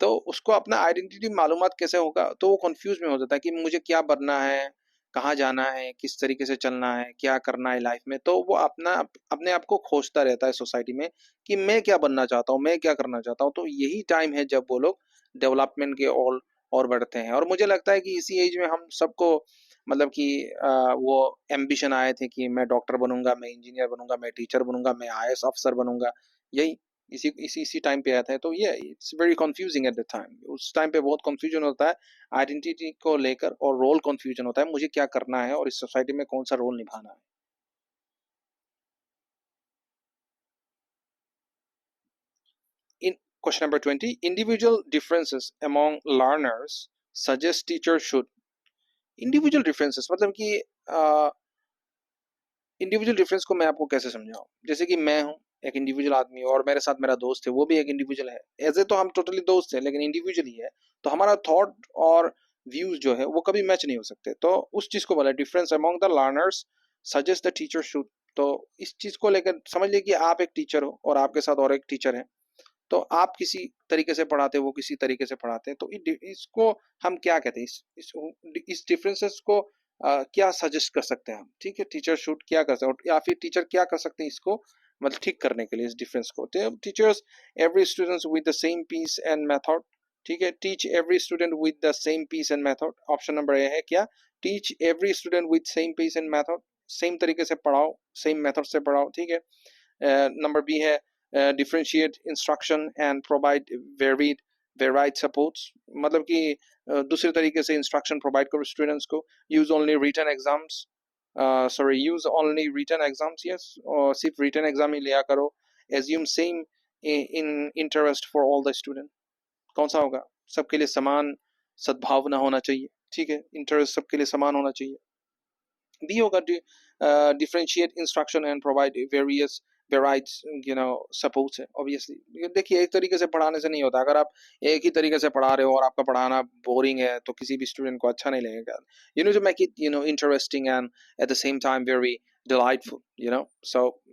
तो उसको अपना आइडेंटिटी मालूमात कैसे होगा? तो वो कंफ्यूज में हो जाता है कि मुझे क्या बनना है, कहाँ जाना है, किस तरीके से चलना है, क्या करना है लाइफ में। तो वो अपने आप को खोजता रहता है सोसाइटी में कि मैं क्या बनना चाहता हूँ, मैं क्या करना चाहता हूँ। तो यही टाइम है जब वो लोग डेवलपमेंट के और बढ़ते हैं। और मुझे लगता है कि इसी एज में हम सबको मतलब कि वो एम्बिशन आए थे कि मैं डॉक्टर बनूंगा, मैं इंजीनियर बनूंगा, मैं टीचर बनूंगा, मैं आईएएस अफसर बनूंगा। यही इसी इसी इसी टाइम पे आया था। तो ये it's very confusing at the time. उस टाइम पे बहुत कंफ्यूजन होता है आइडेंटिटी को लेकर, और रोल कंफ्यूजन होता है, मुझे क्या करना है और इस सोसाइटी में कौन सा रोल निभाना है। In question number 20, individual differences among learners suggest teachers should। Individual differences मतलब कि इंडिविजुअल डिफरेंस को मैं आपको कैसे समझाऊं? जैसे कि मैं हूं एक इंडिविजुअल आदमी और मेरे साथ मेरा दोस्त है, वो भी एक इंडिविजुअल है। ऐसे तो हम टोटली दोस्त हैं लेकिन इंडिविजुअल ही है। तो हमारा थॉट और व्यूज जो है वो कभी मैच नहीं हो सकते। तो उस चीज को बोला difference among the learners suggest the teacher should. तो इस चीज को लेकर समझ लीजिए कि आप एक टीचर हो और आपके साथ और एक टीचर है। तो आप किसी तरीके से पढ़ाते हैं, वो किसी तरीके से पढ़ाते हैं। तो इसको हम क्या कहते हैं? इस डिफरेंसेस को क्या सजेस्ट कर सकते हैं हम? ठीक है, टीचर शुड क्या कर सकते हैं, या फिर टीचर क्या कर सकते हैं इसको मतलब ठीक करने के लिए इस डिफरेंस को? Teachers every students with the same pace and method. ठीक है, teach every student with the same pace and method. Option number A है क्या? Teach every student with same pace and method, same तरीके से पढ़ाओ, same method से पढ़ाओ। ठीक है। नंबर बी है differentiate instruction and provide varied supports। मतलब कि दूसरे तरीके से इंस्ट्रक्शन प्रोवाइड करो स्टूडेंट्स को। Use only written exams, sorry use only written exams, yes, और सिर्फ रिटन एग्जाम ही लिया करो। Assume same in interest for all the student. कौन सा होगा? सबके लिए समान सद्भावना होना चाहिए, ठीक है, इंटरेस्ट सबके लिए समान होना चाहिए। बी होगा differentiate instruction and provide various variety supports है। ऑब्वियसली देखिए, एक तरीके से पढ़ाने से नहीं होता। अगर आप एक ही तरीके से पढ़ा रहे हो और आपका पढ़ाना बोरिंग है तो किसी भी स्टूडेंट को अच्छा नहीं लगेगा। You know to make it interesting and at the same time very delightful, so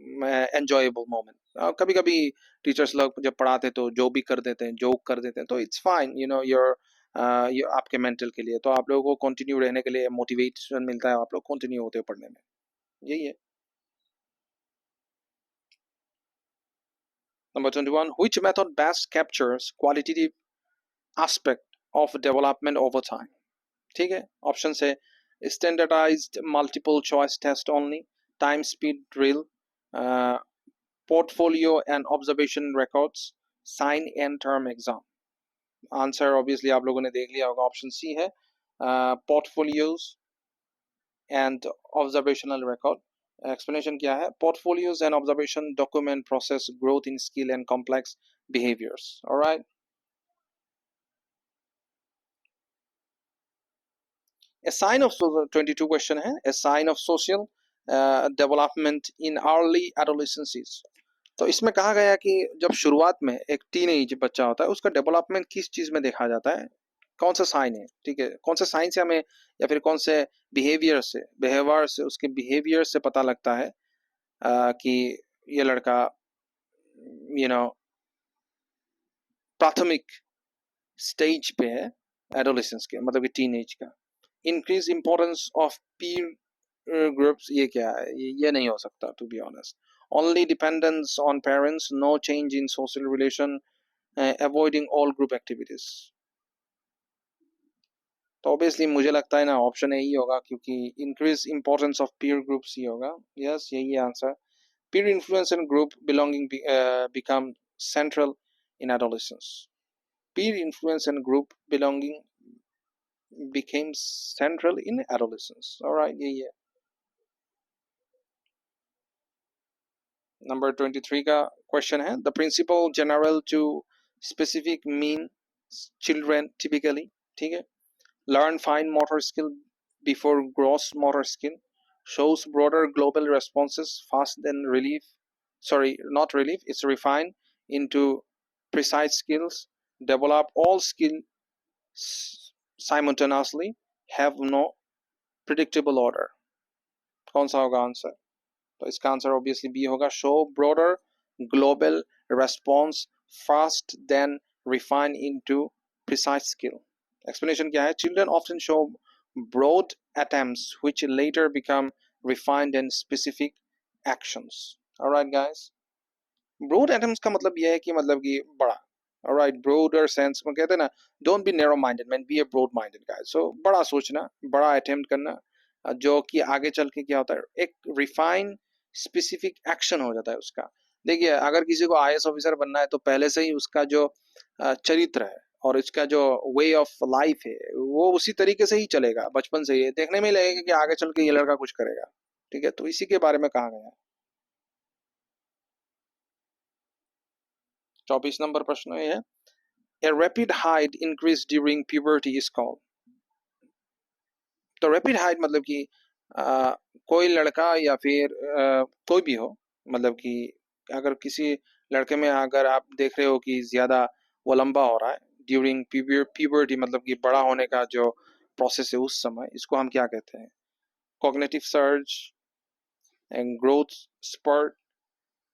enjoyable moment. कभी कभी टीचर्स लोग जब पढ़ाते तो जो भी कर देते हैं, जोक कर देते हैं, तो इट्स फाइन, योर ये आपके मेंटल के लिए। तो आप लोगों को कंटिन्यू रहने के लिए मोटिवेशन मिलता है, आप लोग कंटिन्यू होते हैं पढ़ने में। यही है। Number 21, which method best captures qualitative aspect of development over time? ठीक है, ऑप्शन है standardized multiple choice test only, time speed drill, portfolio and observation records, sign and term exam. Answer obviously आप लोगों ने देख लिया होगा, ऑप्शन सी है portfolios and observational record. Explanation क्या है? Portfolios and observation document process growth in skill and complex behaviours. Alright, a sign of 22 question है, a sign of social development in early adolescence। तो इसमें कहा गया कि जब शुरुआत में एक टीनेज बच्चा होता है उसका डेवलपमेंट किस चीज में देखा जाता है? कौन सा साइन है? ठीक है, कौन सा साइन से हमें, या फिर कौन से बिहेवियर से उसके बिहेवियर से पता लगता है कि ये लड़का यू नो प्राथमिक स्टेज पे है एडोलेसेंस के, मतलब कि टीनेज का। Increase importance of peer groups, ये क्या है? ये नहीं हो सकता to be honest. Only dependence on parents, no change in social relation, avoiding all group activities. तो ऑब्वियसली मुझे लगता है ना ऑप्शन ए ही होगा, क्योंकि increase importance of peer groups ही होगा। यस, यही है answer. Peer influence and group belonging become central in adolescence. Peer influence and group belonging became central in adolescence. All right, यही है। नंबर 23 का क्वेश्चन है, the principle general to specific mean children typically, ठीक है, learn fine motor skill before gross motor skill, shows broader global responses fast than relief, sorry, not relief, it's refined into precise skills, develop all skills simultaneously, have no predictable order। कौन सा होगा answer? तो इसका answer obviously B होगा, show broader global response fast then refine into precise skill. Explanation क्या है? Children often show broad attempts which later become refined and specific actions. Alright guys, broad attempts का मतलब यह है कि मतलब कि बड़ा, ऑलराइट, ब्रॉडर सेंस में कहते हैं ना, don't be narrow minded man, be a broad minded guys. So बड़ा सोचना, बड़ा अटेम्प्ट करना, जो कि आगे चल के क्या होता है, एक रिफाइन स्पेसिफिक एक्शन हो जाता है उसका। देखिए, अगर किसी को आईएएस ऑफिसर बनना है तो पहले से ही उसका जो चरित्र है और इसका जो वे ऑफ लाइफ है वो उसी तरीके से ही चलेगा, बचपन से ही देखने में लगेगा कि आगे चल के ये लड़का कुछ करेगा। ठीक है, तो इसी के बारे में कहा गया है। 24 नंबर प्रश्न ये है, A rapid height increase during puberty is called। तो रैपिड हाइट मतलब कि कोई लड़का या फिर कोई भी हो, मतलब कि अगर किसी लड़के में अगर आप देख रहे हो कि ज्यादा वो लंबा हो रहा है ड्यूरिंग प्यूबर्टी, मतलब कि बड़ा होने का जो प्रोसेस है उस समय, इसको हम क्या कहते हैं? Cognitive surge and growth spurt,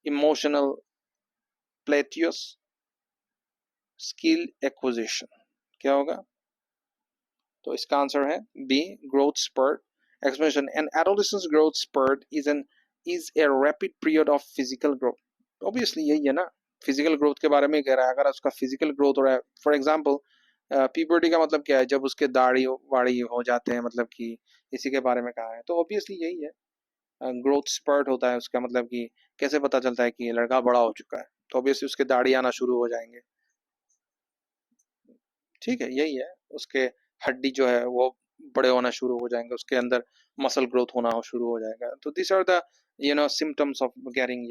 emotional plateaus, skill acquisition. क्या होगा? तो इसका आंसर है B, growth spurt. Explanation, an adolescence growth spurt is a rapid period of physical growth. Obviously यही है ना, फिजिकल ग्रोथ के बारे में कह रहा है। अगर उसका फिजिकल ग्रोथ हो रहा है, फॉर एग्जांपल प्यूबर्टी का मतलब क्या है? जब उसके दाढ़ी वाड़ी हो जाते हैं, मतलब कि इसी के बारे में कहा है। तो ऑब्वियसली यही है, ग्रोथ स्पर्ट होता है उसका मतलब कि कैसे पता चलता है कि ये लड़का बड़ा हो चुका है? तो ऑब्वियसली उसके दाढ़ी आना शुरू हो जाएंगे। ठीक है, यही है, उसके हड्डी जो है वो बड़े होना शुरू हो जाएंगे, उसके अंदर मसल ग्रोथ होना हो शुरू हो जाएगा। तो this are the symptoms of getting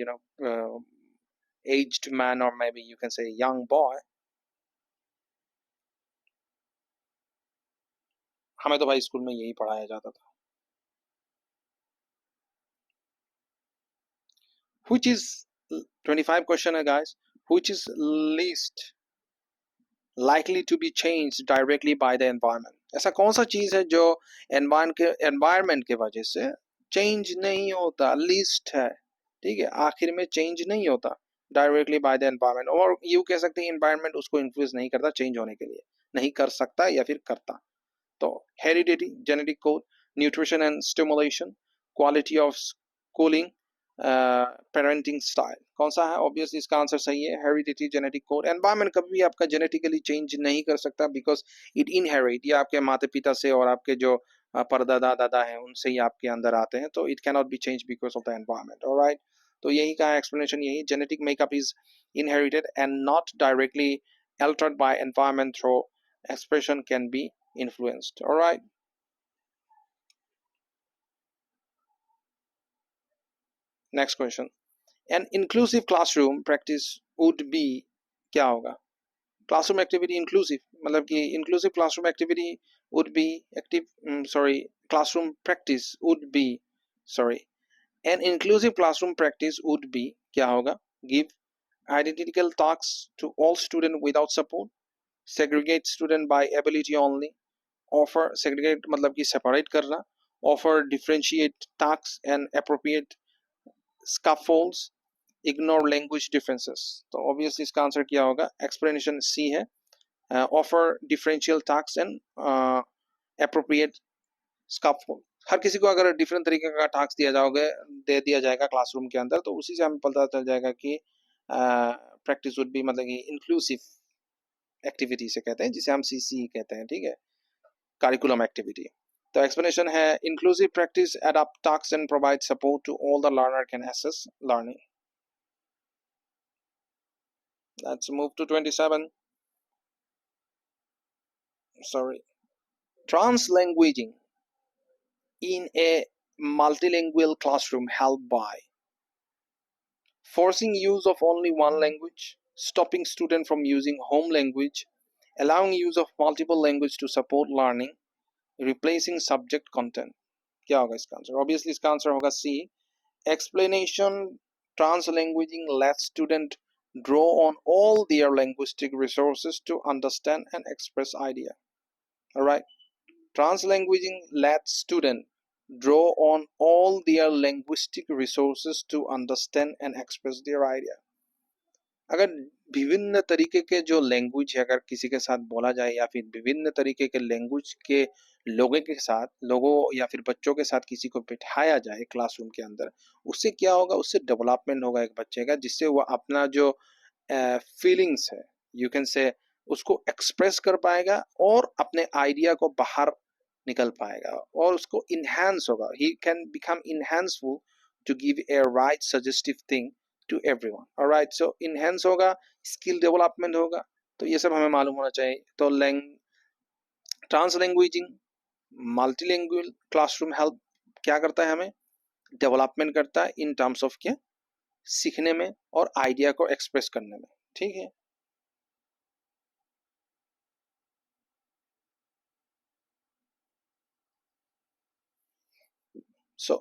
aged man, or maybe you can say young boy। हमें तो भाई स्कूल में यही पढ़ाया जाता था। which is 25 क्वेश्चन है guys, which is least likely to be changed directly by the environment। ऐसा कौन सा चीज है जो environment के वजह से चेंज नहीं होता, लीस्ट है, ठीक है, आखिर में चेंज नहीं होता डायरेक्टली बाय द एनवायरमेंट, और यू कह सकते हैं एनवायरमेंट उसको इन्फ्लुएंस नहीं करता चेंज होने के लिए, नहीं कर सकता या फिर करता। तो heredity, genetic code, nutrition and stimulation, quality of schooling, parenting style. कौन सा है? ऑब्वियसली इसका आंसर सही है, हेरिडिटी, जेनेटिक कोड। एनवायरमेंट कभी भी आपका जेनेटिकली चेंज नहीं कर सकता, बिकॉज इट इनहेरिट, ये आपके माता पिता से और आपके जो परदादा दादा हैं उनसे ही आपके अंदर आते हैं। तो it can not be change because of the environment. Alright, तो यही का एक्सप्लेनेशन, यही genetic makeup is inherited and not directly altered by environment, through expression can be influenced। All right, next question, an inclusive classroom practice would be, क्या होगा? Classroom activity inclusive, मतलब कि inclusive classroom activity would be active, sorry, classroom practice would be, sorry, an inclusive classroom practice would be, क्या होगा? Give identical tasks to all students without support, segregate student by ability only, offer, segregate मतलब कि separate करना, offer differentiate tasks and appropriate scaffolds, ignore language differences। तो obviously इसका answer क्या होगा? explanation C है, offer differential tasks and appropriate scaffold। हर किसी को अगर डिफरेंट तरीके का टास्क दे दिया जाएगा क्लासरूम के अंदर, तो उसी से हमें पता चल जाएगा कि प्रैक्टिस वुड बी, मतलब कि इंक्लूसिव एक्टिविटी से कहते हैं, जिसे हम सीसी कहते हैं। ठीक है, करिकुलम एक्टिविटी। तो एक्सप्लेनेशन है inclusive practice adopt task and provide support to all the learner can access learning. Let's move to 27. Sorry. Translanguaging in a multilingual classroom helped by forcing use of only one language, stopping students from using home language, allowing use of multiple language to support learning, replacing subject content. क्या होगा इसका answer? Obviously इसका answer होगा C. Explanation. Translanguaging lets students draw on all their linguistic resources to understand and express idea. Alright. Translanguaging lets students draw on all their linguistic resources to understand and express their idea. अगर विभिन्न तरीके के जो language है अगर किसी के साथ बोला जाए या फिर विभिन्न तरीके के लैंग्वेज के लोगों या फिर बच्चों के साथ किसी को बिठाया जाए क्लासरूम के अंदर, उससे क्या होगा? उससे डेवलपमेंट होगा एक बच्चे का, जिससे वो अपना जो फीलिंग्स है यू कैन से उसको एक्सप्रेस कर पाएगा और अपने आइडिया को बाहर निकल पाएगा और उसको इनहेंस होगा. He can become enhanceful to give a right suggestive thing to everyone. Alright, so enhance होगा, स्किल डेवलपमेंट होगा. तो ये सब हमें मालूम होना चाहिए. तो ट्रांसलैंग्वेजिंग मल्टीलिंगुअल क्लासरूम हेल्प क्या करता है? हमें डेवलपमेंट करता है इन टर्म्स ऑफ क्या? सीखने में और आइडिया को एक्सप्रेस करने में. ठीक है. So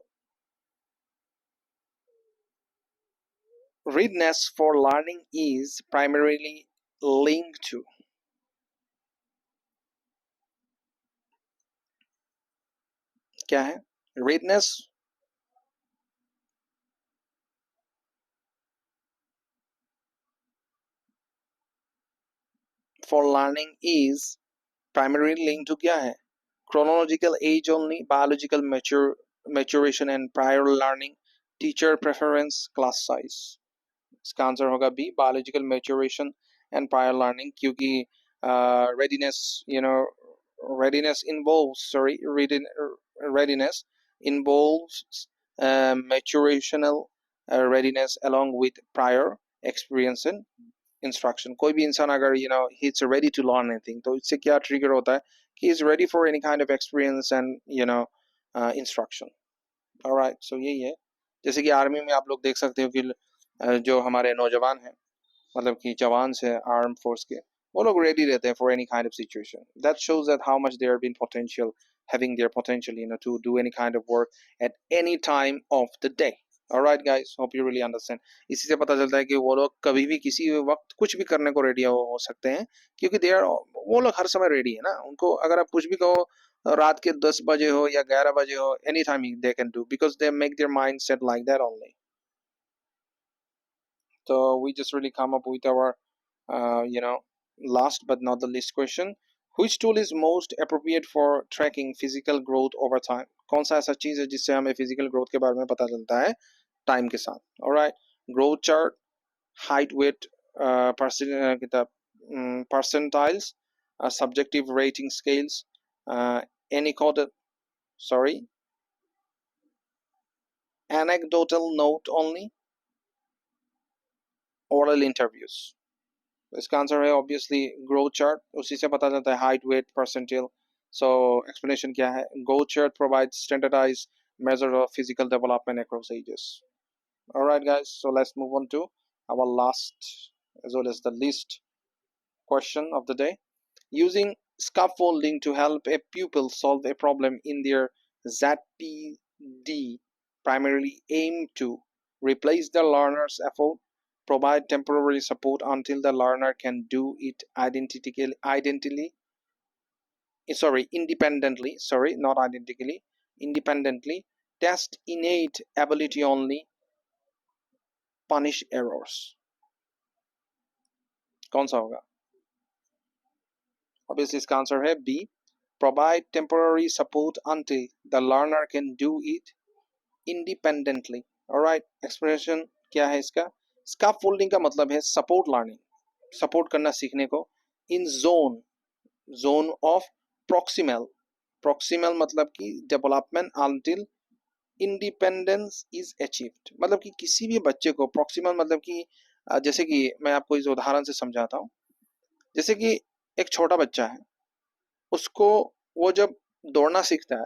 readiness for learning is primarily linked to क्या है? readiness for learning is primarily linked to क्या है? chronological age only, biological maturation and prior learning, teacher preference, class size. इसका आंसर होगा B, biological maturation and prior learning. क्योंकि readiness, readiness involves maturational readiness along with prior experience and instruction. कोई भी इंसान अगर he's ready to learn anything, तो इससे क्या ट्रिगर होता है कि he is ready for any kind of experience and instruction. Alright, so यही है. जैसे कि आर्मी में आप लोग देख सकते हो कि जो हमारे नौजवान हैं, मतलब कि जवान से आर्म फोर्स के, वो लोग रेडी रहते हैं for any kind of situation. That shows that how much they are been potential, having their potential to do any kind of work at any time of the day. Alright guys, hope you really understand. इसी से पता चलता है कि वो लोग कभी भी किसी वक्त कुछ भी करने को रेडी हो सकते हैं, क्योंकि वो लोग हर समय रेडी है ना. उनको अगर आप कुछ भी कहो, रात के 10 बजे हो या 11 बजे हो, any time they can do, because they make their mind set like that only. So we just really come up with our last but not the least question. Which tool is most appropriate for tracking physical growth over time? कौन सा ऐसा चीज है जिससे हमें physical growth के बारे में पता चलता है टाइम के साथ? Alright, growth chart, height weight percentiles, subjective rating scales, anecdotal note only, oral interviews. इसका आंसर है ऑब्वियसली ग्रोथ चार्ट. उसी से पता चलता है height weight percentile. So explanation क्या है? Growth chart provides standardized measure of physical development across ages. Alright guys, so let's move on to our last as well as the least question of the day. Using scaffolding to help a pupil solve a problem in their ZPD primarily aim to replace the learner's effort, provide temporary support until the learner can do it independently, test innate ability only, punish errors. कौन सा होगा? Obviously इसका answer है B, provide temporary support until the learner can do it independently. Alright, expression क्या है इसका? Scaffolding का मतलब है सपोर्ट लर्निंग, सपोर्ट करना सीखने को इन जोन ऑफ प्रॉक्सिमल प्रॉक्सिमल मतलब कि development until independence is achieved, मतलब कि किसी भी बच्चे को प्रॉक्सिमल मतलब कि जैसे कि मैं आपको इस उदाहरण से समझाता हूँ। जैसे कि एक छोटा बच्चा है, उसको वो जब दौड़ना सीखता है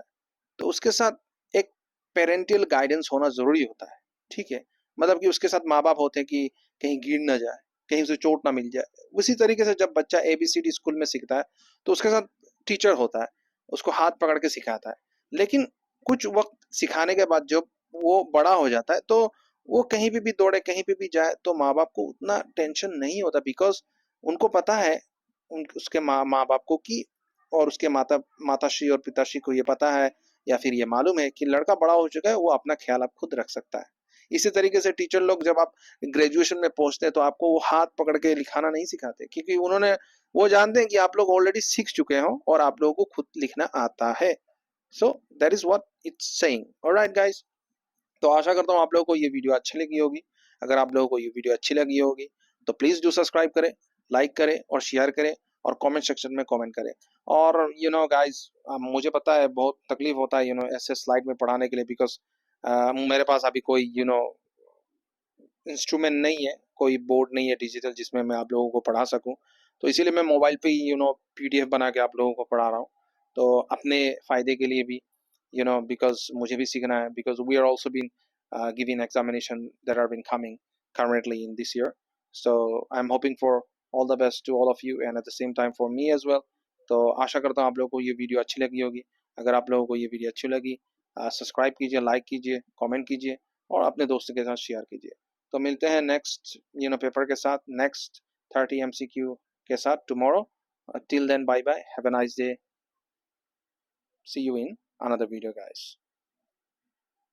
तो उसके साथ एक पेरेंटियल गाइडेंस होना ज़रूरी होता है, ठीक है? मतलब कि उसके साथ माँ-बाप होते हैं कि कहीं गिर ना जाए, कहीं उसे चोट ना मिल जाए। उसी तरीके से जब बच्चा एबीसीडी स्कूल में सीखता है, तो उसके साथ टीचर होता है, उसको हाथ पकड़ के सिखाता है। लेकिन कुछ वक़्त सिखाने के बाद जब वो बड़ा हो जाता है, तो वो कहीं पे भी दौड़े, कहीं पे भी जाए, तो माँ-बाप को उतना टेंशन नहीं होता बिकॉज़ उनको पता है उन उसके माँ-बाप को कि और उसके माताश्री और पिताश्री को ये पता है या फिर ये मालूम है कि लड़का बड़ा हो चुका है, वो अपना ख्याल अब खुद रख सकता है। इसी तरीके से टीचर लोग जब आप ग्रेजुएशन में पहुंचते हैं तो आपको वो हाथ पकड़ के लिखाना नहीं सिखाते, क्योंकि उन्होंने वो जानते हैं कि आप लोग ऑलरेडी सीख चुके हो और आप लोगों को खुद लिखना आता है। So that is what it's saying. Alright guys, तो आशा करता हूँ आप लोगों को ये वीडियो अच्छी लगी होगी। अगर आप लोगों को ये वीडियो अच्छी लगी होगी तो प्लीज़ डू सब्सक्राइब करें, लाइक करें और शेयर करें और कमेंट सेक्शन में कमेंट करें। और गाइस, मुझे पता है बहुत तकलीफ होता है ऐसे स्लाइड में पढ़ाने के लिए, बिकॉज मेरे पास अभी कोई इंस्ट्रूमेंट नहीं है, कोई बोर्ड नहीं है डिजिटल जिसमें मैं आप लोगों को पढ़ा सकूं। तो इसीलिए मैं मोबाइल पे ही पीडीएफ बना के आप लोगों को पढ़ा रहा हूँ। तो अपने फ़ायदे के लिए भी, बिकॉज मुझे भी सीखना है, because we are also been giving examination that are been coming currently in this year. So I'm hoping for all the best to all of you and at the same time for me as well. तो आशा करता हूँ आप लोगों को ये video अच्छी लगी होगी। अगर आप लोगों को ये वीडियो अच्छी लगी, सब्सक्राइब कीजिए, लाइक कीजिए, कमेंट कीजिए और अपने दोस्तों के साथ शेयर कीजिए। तो मिलते हैं नेक्स्ट पेपर के साथ, नेक्स्ट 30 MCQ के साथ tomorrow. Till then, bye bye, have a nice day, see you in another video guys.